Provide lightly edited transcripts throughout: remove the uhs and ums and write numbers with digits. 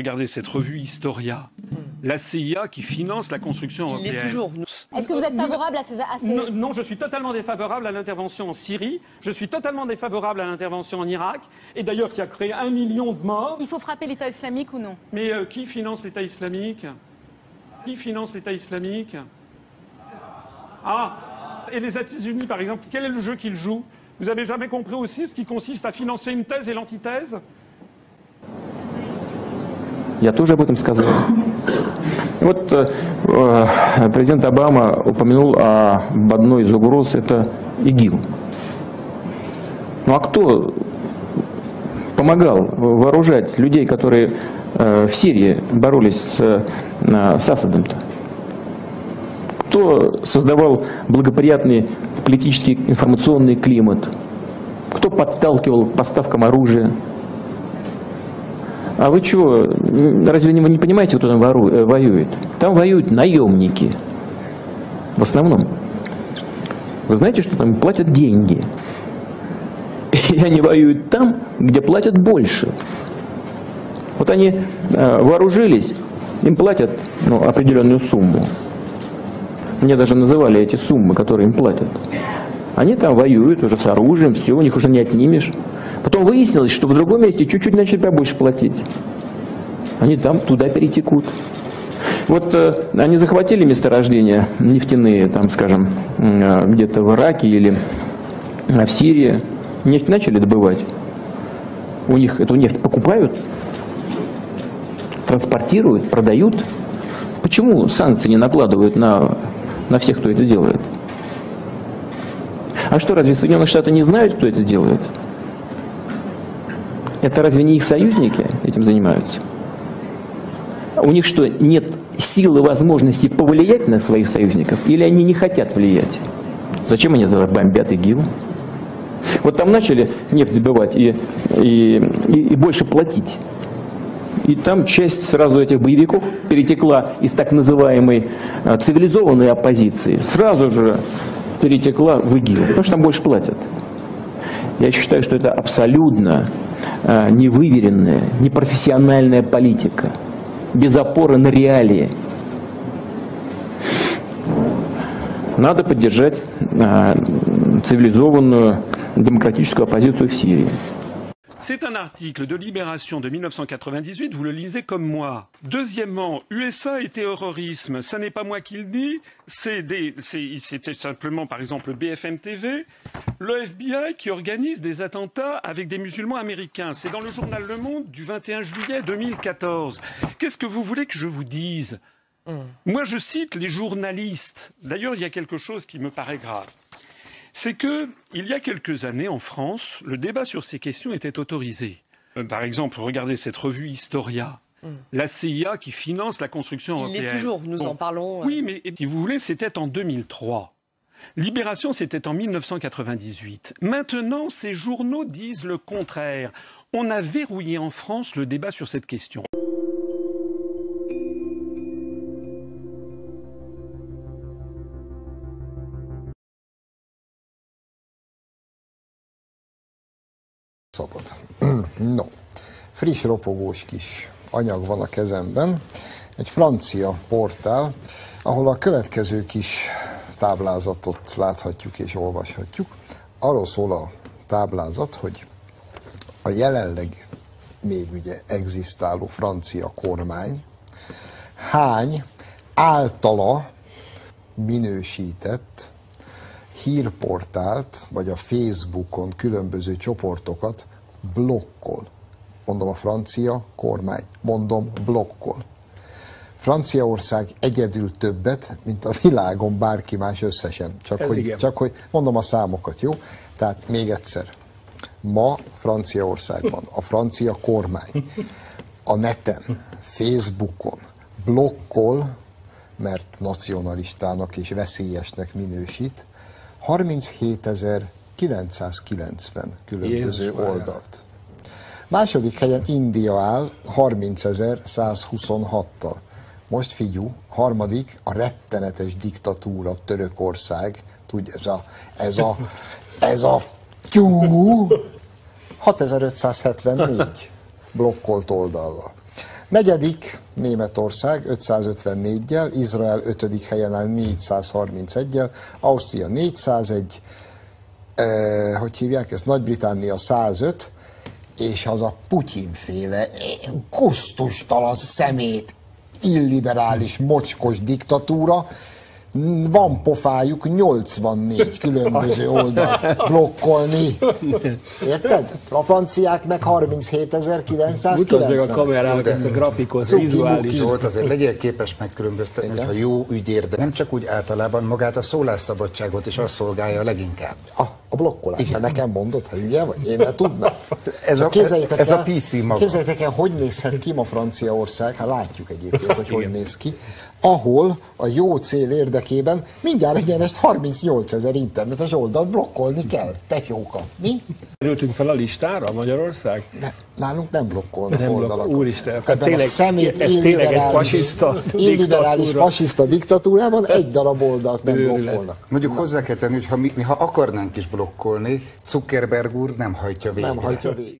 regardez cette revue Historia, la CIA qui finance la construction européenne. Il l'est toujours. Est-ce que vous êtes favorable à ces... Non, je suis totalement défavorable à l'intervention en Syrie, je suis totalement défavorable à l'intervention en Irak, et d'ailleurs qui a créé 1 million de morts. Il faut frapper l'État islamique ou non? Mais qui finance l'État islamique? Qui finance l'État islamique? Ah, et les États-Unis, par exemple, quel est le jeu qu'ils jouent? Vous avez jamais compris aussi ce qui consiste à financer une thèse et l'antithèse? Я тоже об этом сказал. Вот президент Обама упомянул об одной из угроз, это ИГИЛ. Ну а кто помогал вооружать людей, которые в Сирии боролись с Асадом-то? Кто создавал благоприятный политический информационный климат? Кто подталкивал к поставкам оружия? А вы чего, разве вы не понимаете, кто там воюет? Там воюют наемники, в основном. Вы знаете, что там платят деньги? И они воюют там, где платят больше. Вот они вооружились, им платят определенную сумму. Мне даже называли эти суммы, которые им платят. Они там воюют уже с оружием, все, у них уже не отнимешь. Потом выяснилось, что в другом месте чуть-чуть начали побольше платить. Они там туда перетекут. Вот они захватили месторождения нефтяные, там, скажем, где-то в Ираке или в Сирии. Нефть начали добывать. У них эту нефть покупают, транспортируют, продают. Почему санкции не накладывают на всех, кто это делает? А что, разве Соединенные Штаты не знают, кто это делает? Это разве не их союзники этим занимаются? У них что, нет силы, возможности повлиять на своих союзников? Или они не хотят влиять? Зачем они бомбят ИГИЛ? Вот там начали нефть добывать и больше платить. И там часть сразу этих боевиков перетекла из так называемой цивилизованной оппозиции. Сразу же перетекла в ИГИЛ, потому что там больше платят. Я считаю, что это абсолютно невыверенная, непрофессиональная политика, без опоры на реалии. Надо поддержать цивилизованную démocratique opposition в Syrie. C'est un article de Libération de 1998, vous le lisez comme moi. Deuxièmement, USA et terrorisme, ça n'est pas moi qui le dis, c'était simplement par exemple BFM TV, le FBI qui organise des attentats avec des musulmans américains. C'est dans le journal Le Monde du 21 juillet 2014. Qu'est-ce que vous voulez que je vous dise? Moi je cite les journalistes. D'ailleurs il y a quelque chose qui me paraît grave. C'est que, il y a quelques années, en France, le débat sur ces questions était autorisé. Par exemple, regardez cette revue Historia, la CIA qui finance la construction européenne. Il l'est toujours, nous en parlons. Oui, mais si vous voulez, c'était en 2003. Libération, c'était en 1998. Maintenant, ces journaux disent le contraire. On a verrouillé en France le débat sur cette question. Szabad. No, friss ropogós kis anyag van a kezemben, egy francia portál, ahol a következő kis táblázatot láthatjuk és olvashatjuk. Arról szól a táblázat, hogy a jelenleg még ugye egzisztáló francia kormány hány általa minősített hírportált, vagy a Facebookon különböző csoportokat blokkol. Mondom, a francia kormány, mondom, blokkol. Franciaország egyedül többet, mint a világon bárki más összesen. Csak hogy mondom a számokat, jó? Tehát még egyszer. Ma Franciaországban a francia kormány a neten, Facebookon blokkol, mert nacionalistának és veszélyesnek minősít, 37.990 különböző oldalt. Második helyen India áll 30.126-tal. Most figyú, harmadik a rettenetes diktatúra Törökország, tudja, ez a tyú, 6574 blokkolt oldallal. Negyedik Németország 554-jel, Izrael 5. helyen áll 431-jel, Ausztria 401, hogy hívják ezt, Nagy-Britannia 105, és az a Putyin-féle kusztustalan szemét, illiberális, mocskos diktatúra, van pofájuk 84 különböző oldal blokkolni. Érted? A franciák meg 37.990. Mutasd a kamerának ezt a grafikot, vizuális. Zsolt, azért legyél képes megkülönböztetni, hogy a jó ügyér, de nem csak úgy általában magát a szólásszabadságot is azt szolgálja a leginkább. A blokkolás. Igen. Nekem mondod, ha hülye vagy? Én ne tudnám. Ez a PC maga. Képzeljétek el, hogy nézhet ki ma Franciaország, hát látjuk egyébként, hogy néz ki, ahol a jó cél érdekében mindjárt egyenest 38 000 internetes oldalt blokkolni kell. Te jóka. Mi? Kerültünk fel a listára Magyarország? Nálunk nem blokkolnak oldalakat. Úristen, ebben a szemét illiberális fasiszta diktatúrában egy darab oldalt nem blokkolnak. Mondjuk hozzá kell tenni, hogy mi ha akarnánk is blokkolni, Zuckerberg úr nem hajtja végre. Nem hajtja végre.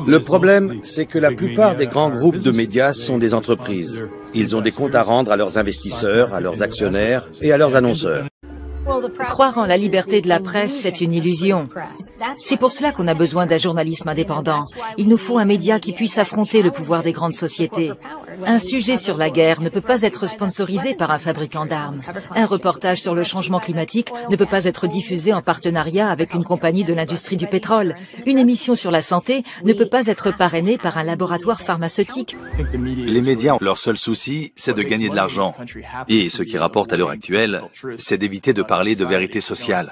Le problème, c'est que la plupart des grands groupes de médias sont des entreprises. Ils ont des comptes à rendre à leurs investisseurs, à leurs actionnaires et à leurs annonceurs. Croire en la liberté de la presse, c'est une illusion. C'est pour cela qu'on a besoin d'un journalisme indépendant. Il nous faut un média qui puisse affronter le pouvoir des grandes sociétés. Un sujet sur la guerre ne peut pas être sponsorisé par un fabricant d'armes. Un reportage sur le changement climatique ne peut pas être diffusé en partenariat avec une compagnie de l'industrie du pétrole. Une émission sur la santé ne peut pas être parrainée par un laboratoire pharmaceutique. Les médias, leur seul souci, c'est de gagner de l'argent. Et ce qui rapporte à l'heure actuelle, c'est d'éviter de parler de vérité sociale.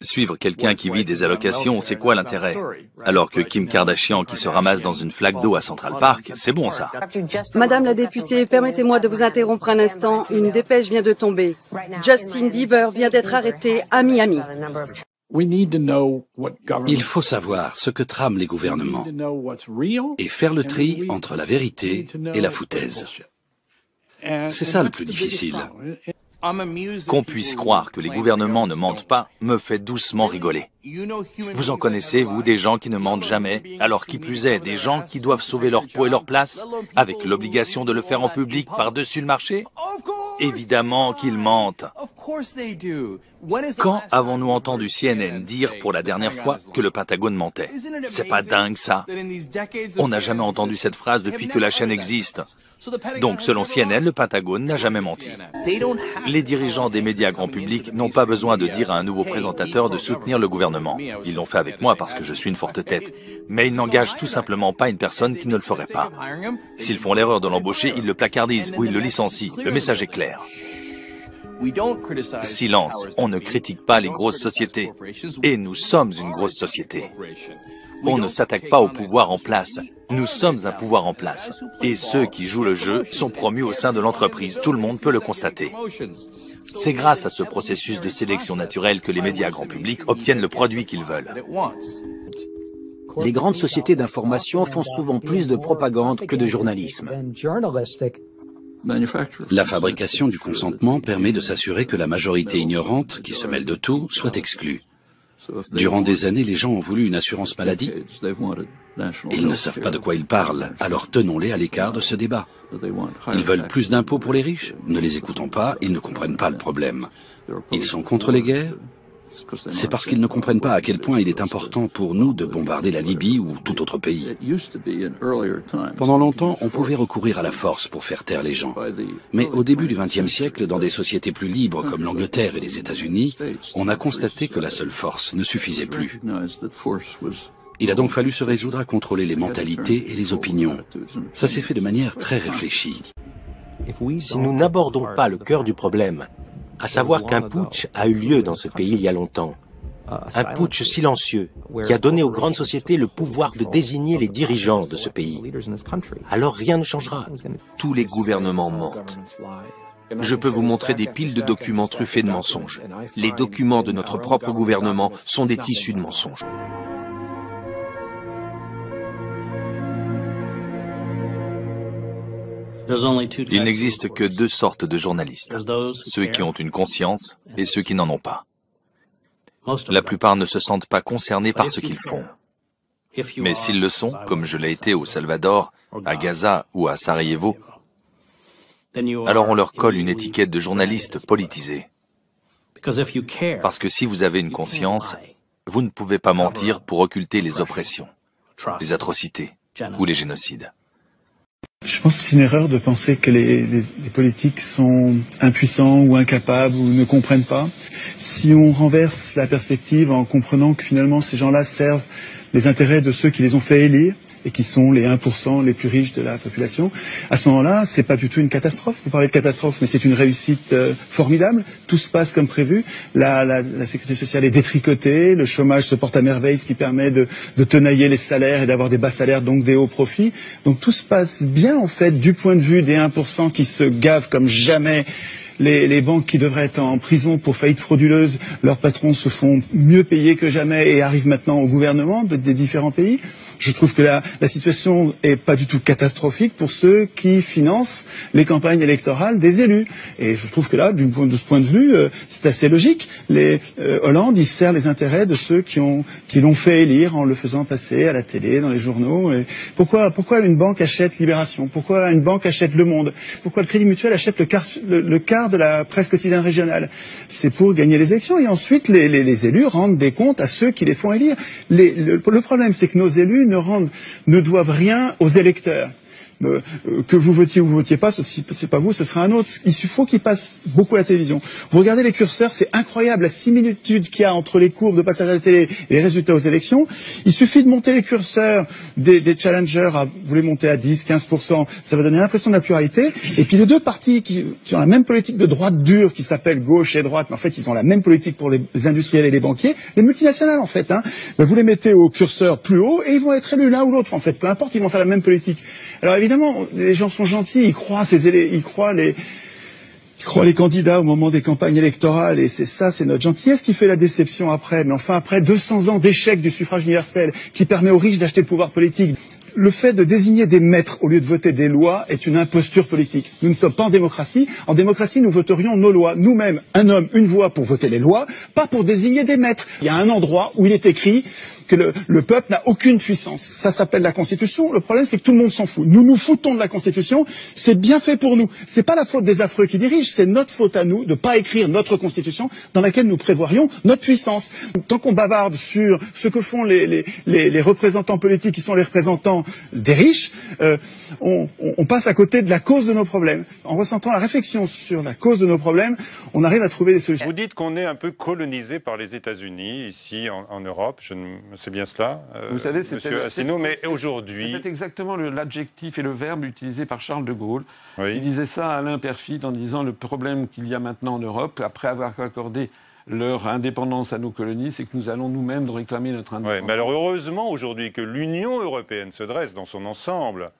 Suivre quelqu'un qui vit des allocations, c'est quoi l'intérêt? Alors que Kim Kardashian qui se ramasse dans une flaque d'eau à Central Park, c'est bon ça. Madame la députée, permettez-moi de vous interrompre un instant. Une dépêche vient de tomber. Justin Bieber vient d'être arrêté à Miami. Il faut savoir ce que trament les gouvernements et faire le tri entre la vérité et la foutaise. C'est ça le plus difficile. Qu'on puisse croire que les gouvernements ne mentent pas me fait doucement rigoler. Vous en connaissez, vous, des gens qui ne mentent jamais, alors qui plus est, des gens qui doivent sauver leur peau et leur place, avec l'obligation de le faire en public par-dessus le marché? Évidemment qu'ils mentent. Quand avons-nous entendu CNN dire pour la dernière fois que le Pentagone mentait? C'est pas dingue ça. On n'a jamais entendu cette phrase depuis que la chaîne existe. Donc selon CNN, le Pentagone n'a jamais menti. Les dirigeants des médias grand public n'ont pas besoin de dire à un nouveau présentateur de soutenir le gouvernement. Ils l'ont fait avec moi parce que je suis une forte tête. Mais ils n'engagent tout simplement pas une personne qui ne le ferait pas. S'ils font l'erreur de l'embaucher, ils le placardisent ou ils le licencient. Le message est clair. Silence, on ne critique pas les grosses sociétés. Et nous sommes une grosse société. On ne s'attaque pas au pouvoir en place. Nous sommes un pouvoir en place. Et ceux qui jouent le jeu sont promus au sein de l'entreprise. Tout le monde peut le constater. C'est grâce à ce processus de sélection naturelle que les médias grand public obtiennent le produit qu'ils veulent. Les grandes sociétés d'information font souvent plus de propagande que de journalisme. La fabrication du consentement permet de s'assurer que la majorité ignorante, qui se mêle de tout, soit exclue. Durant des années, les gens ont voulu une assurance maladie. Ils ne savent pas de quoi ils parlent, alors tenons-les à l'écart de ce débat. Ils veulent plus d'impôts pour les riches? Ne les écoutons pas, ils ne comprennent pas le problème. Ils sont contre les guerres? C'est parce qu'ils ne comprennent pas à quel point il est important pour nous de bombarder la Libye ou tout autre pays. Pendant longtemps, on pouvait recourir à la force pour faire taire les gens. Mais au début du XXe siècle, dans des sociétés plus libres comme l'Angleterre et les États-Unis, on a constaté que la seule force ne suffisait plus. Il a donc fallu se résoudre à contrôler les mentalités et les opinions. Ça s'est fait de manière très réfléchie. Si nous n'abordons pas le cœur du problème, à savoir qu'un putsch a eu lieu dans ce pays il y a longtemps, un putsch silencieux qui a donné aux grandes sociétés le pouvoir de désigner les dirigeants de ce pays, alors rien ne changera. Tous les gouvernements mentent. Je peux vous montrer des piles de documents truffés de mensonges. Les documents de notre propre gouvernement sont des tissus de mensonges. Il n'existe que deux sortes de journalistes, ceux qui ont une conscience et ceux qui n'en ont pas. La plupart ne se sentent pas concernés par ce qu'ils font. Mais s'ils le sont, comme je l'ai été au Salvador, à Gaza ou à Sarajevo, alors on leur colle une étiquette de journaliste politisé. Parce que si vous avez une conscience, vous ne pouvez pas mentir pour occulter les oppressions, les atrocités ou les génocides. Je pense que c'est une erreur de penser que les politiques sont impuissants ou incapables ou ne comprennent pas. Si on renverse la perspective en comprenant que finalement ces gens-là servent les intérêts de ceux qui les ont fait élire et qui sont les 1% les plus riches de la population, à ce moment-là, c'est pas du tout une catastrophe. Vous parlez de catastrophe, mais c'est une réussite formidable. Tout se passe comme prévu. La sécurité sociale est détricotée, le chômage se porte à merveille, ce qui permet de tenailler les salaires et d'avoir des bas salaires, donc des hauts profits. Donc tout se passe bien, en fait, du point de vue des 1% qui se gavent comme jamais. Les banques qui devraient être en prison pour faillite frauduleuse, leurs patrons se font mieux payer que jamais et arrivent maintenant au gouvernement des différents pays. Je trouve que la situation est pas du tout catastrophique pour ceux qui financent les campagnes électorales des élus. Et je trouve que là, de ce point de vue, c'est assez logique. Hollande, il sert les intérêts de ceux qui l'ont fait élire en le faisant passer à la télé, dans les journaux. Et pourquoi une banque achète Libération? Pourquoi une banque achète Le Monde? Pourquoi le Crédit Mutuel achète le quart de la presse quotidienne régionale? C'est pour gagner les élections. Et ensuite, les élus rendent des comptes à ceux qui les font élire. Le problème, c'est que nos élus ne doivent rien aux électeurs. Que vous votiez ou vous votiez pas, c'est pas vous, ce sera un autre. Il faut qu'ils passent beaucoup à la télévision. Vous regardez les curseurs, c'est incroyable la similitude qu'il y a entre les courbes de passage à la télé et les résultats aux élections. Il suffit de monter les curseurs des challengers, vous les montez à 10, 15%, ça va donner l'impression de la pluralité. Et puis les deux partis qui ont la même politique de droite dure, qui s'appelle gauche et droite, mais en fait ils ont la même politique pour les industriels et les banquiers, les multinationales en fait. Vous les mettez au curseur plus haut et ils vont être élus l'un ou l'autre en fait, peu importe, ils vont faire la même politique. Alors évidemment, les gens sont gentils, ils croient les candidats au moment des campagnes électorales, et c'est notre gentillesse qui fait la déception après. Mais enfin, après 200 ans d'échec du suffrage universel, qui permet aux riches d'acheter le pouvoir politique, le fait de désigner des maîtres au lieu de voter des lois est une imposture politique. Nous ne sommes pas en démocratie. En démocratie, nous voterions nos lois. Nous-mêmes, un homme, une voix pour voter les lois, pas pour désigner des maîtres. Il y a un endroit où il est écrit que le peuple n'a aucune puissance. Ça s'appelle la Constitution. Le problème, c'est que tout le monde s'en fout. Nous nous foutons de la Constitution. C'est bien fait pour nous. C'est pas la faute des affreux qui dirigent. C'est notre faute à nous de pas écrire notre Constitution dans laquelle nous prévoirions notre puissance. Tant qu'on bavarde sur ce que font les représentants politiques qui sont les représentants des riches, on passe à côté de la cause de nos problèmes. En ressentant la réflexion sur la cause de nos problèmes, on arrive à trouver des solutions. Vous dites qu'on est un peu colonisé par les États-Unis ici en Europe. C'est bien cela, vous savez, Monsieur Asselineau, mais aujourd'hui... C'était exactement l'adjectif et le verbe utilisé par Charles de Gaulle. Oui. Il disait ça à Alain Peyrefitte en disant le problème qu'il y a maintenant en Europe, après avoir accordé leur indépendance à nos colonies, c'est que nous allons nous-mêmes réclamer notre indépendance. Oui, mais alors heureusement aujourd'hui que l'Union européenne se dresse dans son ensemble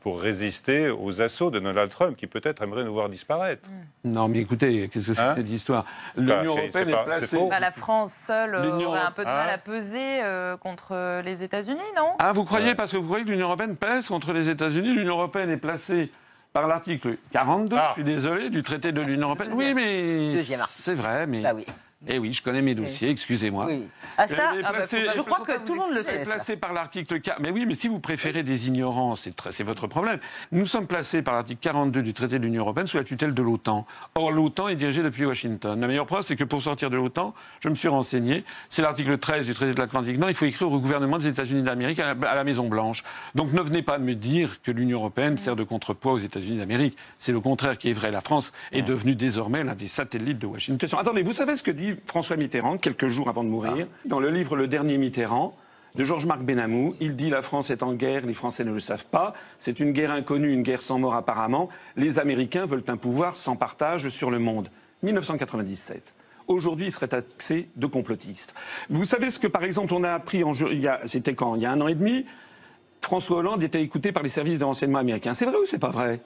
pour résister aux assauts de Donald Trump, qui peut-être aimerait nous voir disparaître. Non, mais écoutez, qu'est-ce que c'est que cette histoire? L'Union européenne est placée... la France seule aurait un peu de mal à peser contre les États-Unis, non? Ah, vous croyez, parce que vous croyez que l'Union européenne pèse contre les États-Unis? L'Union européenne est placée par l'article 42, je suis désolé, du traité de l'Union européenne. Oui, mais c'est vrai, mais... Bah oui. Eh oui, je connais mes dossiers, excusez-moi. Oui. Ah ça, je crois que tout le monde le sait. Placé par l'article 4. Mais oui, mais si vous préférez des ignorants, c'est votre problème. Nous sommes placés par l'article 42 du traité de l'Union européenne sous la tutelle de l'OTAN. Or, l'OTAN est dirigée depuis Washington. La meilleure preuve, c'est que pour sortir de l'OTAN, je me suis renseigné, c'est l'article 13 du traité de l'Atlantique Nord, il faut écrire au gouvernement des États-Unis d'Amérique à la Maison-Blanche. Donc ne venez pas de me dire que l'Union européenne sert de contrepoids aux États-Unis d'Amérique. C'est le contraire qui est vrai. La France est devenue désormais l'un des satellites de Washington. Attendez, vous savez ce que dit François Mitterrand, quelques jours avant de mourir, dans le livre Le Dernier Mitterrand, de Georges-Marc Benamou, il dit « La France est en guerre, les Français ne le savent pas. C'est une guerre inconnue, une guerre sans mort apparemment. Les Américains veulent un pouvoir sans partage sur le monde. » 1997. Aujourd'hui, il serait taxé de complotiste. Vous savez ce que, par exemple, on a appris, c'était quand? Il y a 1 an et demi, François Hollande était écouté par les services de renseignement américains. C'est vrai ou c'est pas vrai?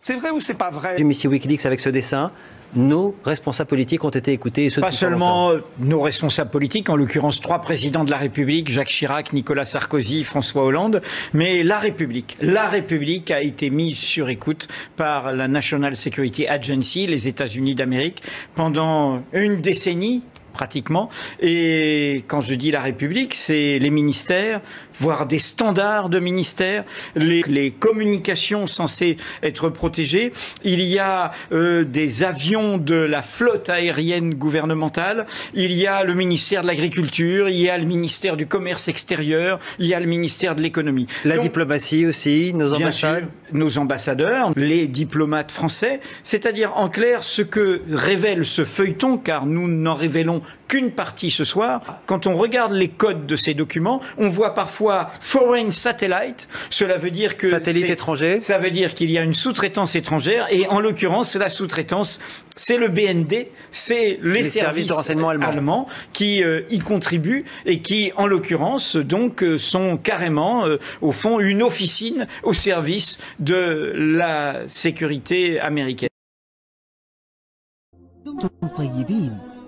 C'est vrai ou c'est pas vrai? J'ai mis ici Wikileaks avec ce dessin. Nos responsables politiques ont été écoutés. Et ceux pas seulement nos responsables politiques, en l'occurrence 3 présidents de la République, Jacques Chirac, Nicolas Sarkozy, François Hollande, mais la République. La République a été mise sur écoute par la National Security Agency, les États-Unis d'Amérique, pendant une décennie. pratiquement. Et quand je dis la République, c'est les ministères, voire des standards de ministères, les communications censées être protégées. Il y a des avions de la flotte aérienne gouvernementale, il y a le ministère de l'Agriculture, il y a le ministère du Commerce extérieur, il y a le ministère de l'Économie. La diplomatie aussi, nos ambassades. Nos ambassadeurs, les diplomates français, c'est-à-dire en clair ce que révèle ce feuilleton, car nous n'en révélons qu'une partie ce soir. Quand on regarde les codes de ces documents, on voit parfois foreign satellite. Cela veut dire que satellite étranger. Ça veut dire qu'il y a une sous-traitance étrangère, et en l'occurrence, la sous-traitance, c'est le BND, c'est les services de renseignement allemands qui y contribuent et qui, en l'occurrence, donc sont carrément, au fond, une officine au service de la sécurité américaine.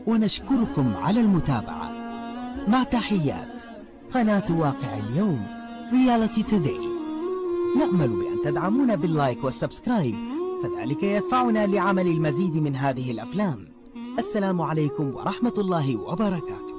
ونشكركم على المتابعة. مع تحيات قناة واقع اليوم رياليتي توداي. نأمل بأن تدعمونا باللايك والسبسكرايب، فذلك يدفعنا لعمل المزيد من هذه الأفلام. السلام عليكم ورحمة الله وبركاته.